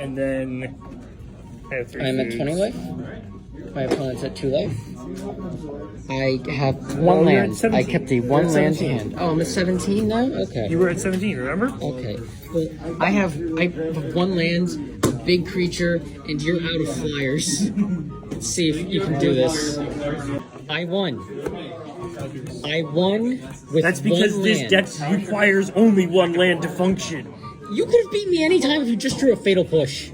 and then I have 3 I'm foods. at 20 life. My opponent's at 2 life. I have Oh, 1 you're at land. 17. I kept the You're 1 at land 17. hand. Oh, I'm at 17 now? Okay. You were at 17, remember? Okay. Well, I have 1 land, a big creature, and you're out of flyers. Let's see if you can do this. I won. I won with That's because 1 this land. deck requires only 1 land to function. You could have beat me anytime if you just drew a Fatal Push.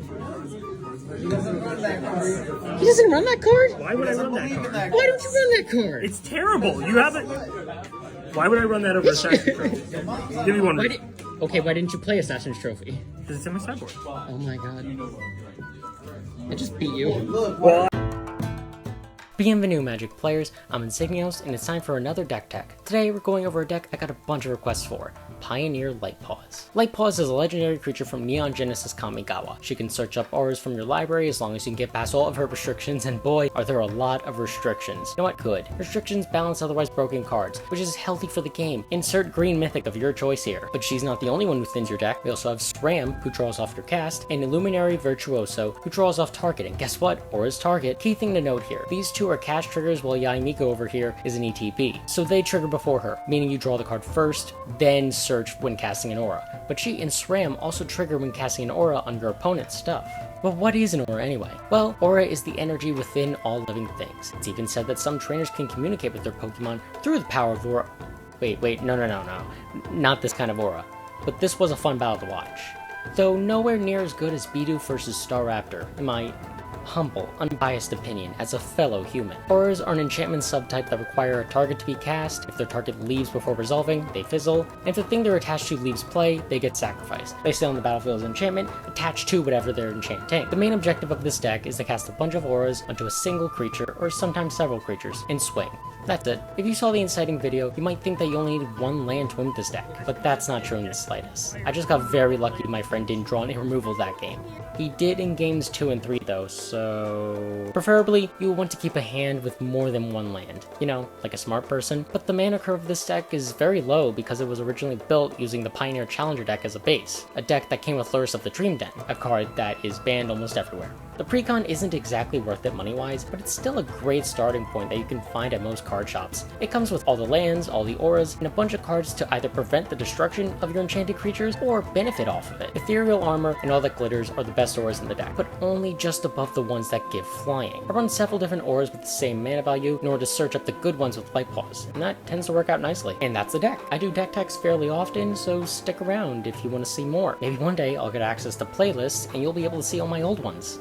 He doesn't run that card? Why would I run that card? Why don't you run that card? It's terrible. You haven't. Why would I run that over Assassin's Trophy? Give me one. Why didn't you play Assassin's Trophy? Because it's in my sideboard. Oh my god. I just beat you. Well, Bienvenue, Magic players. I'm Insignios, and it's time for another deck tech. Today, we're going over a deck I got a bunch of requests for. Pioneer Lightpaws. Lightpaws is a legendary creature from Neon Genesis Kamigawa. She can search up auras from your library as long as you can get past all of her restrictions, and boy, are there a lot of restrictions. You know what? Good. Restrictions balance otherwise broken cards, which is healthy for the game. Insert green mythic of your choice here. But she's not the only one who thins your deck. We also have SRAM, who draws off your cast, and Illuminary Virtuoso, who draws off target. And guess what? Aura's target. Key thing to note here. These two are cast triggers, while Yaimiko over here is an ETB. So they trigger before her, meaning you draw the card first, then search when casting an aura. But she and SRAM also trigger when casting an aura on your opponent's stuff. But what is an aura anyway? Well, aura is the energy within all living things. It's even said that some trainers can communicate with their Pokemon through the power of aura. Wait, no. Not this kind of aura. But this was a fun battle to watch. Though nowhere near as good as Bidoof versus Staraptor, in my humble, unbiased opinion as a fellow human. Auras are an enchantment subtype that require a target to be cast. If their target leaves before resolving, they fizzle, and if the thing they're attached to leaves play, they get sacrificed. They stay on the battlefield as enchantment, attached to whatever they're enchanting. The main objective of this deck is to cast a bunch of auras onto a single creature, or sometimes several creatures, and swing. That's it. If you saw the inciting video, you might think that you only needed 1 land to win this deck, but that's not true in the slightest. I just got very lucky my friend didn't draw any removal that game. He did in games 2 and 3 though, so... Preferably, you will want to keep a hand with more than 1 land. You know, like a smart person. But the mana curve of this deck is very low because it was originally built using the Pioneer Challenger deck as a base. A deck that came with Lurrus of the Dream Den, a card that is banned almost everywhere. The Precon isn't exactly worth it money-wise, but it's still a great starting point that you can find at most card shops. It comes with all the lands, all the auras, and a bunch of cards to either prevent the destruction of your enchanted creatures or benefit off of it. Ethereal Armor and all that glitters are the best auras in the deck, but only just above the ones that give flying. I run several different auras with the same mana value in order to search up the good ones with Lightpaws, and that tends to work out nicely. And that's the deck. I do deck techs fairly often, so stick around if you want to see more. Maybe one day I'll get access to playlists and you'll be able to see all my old ones.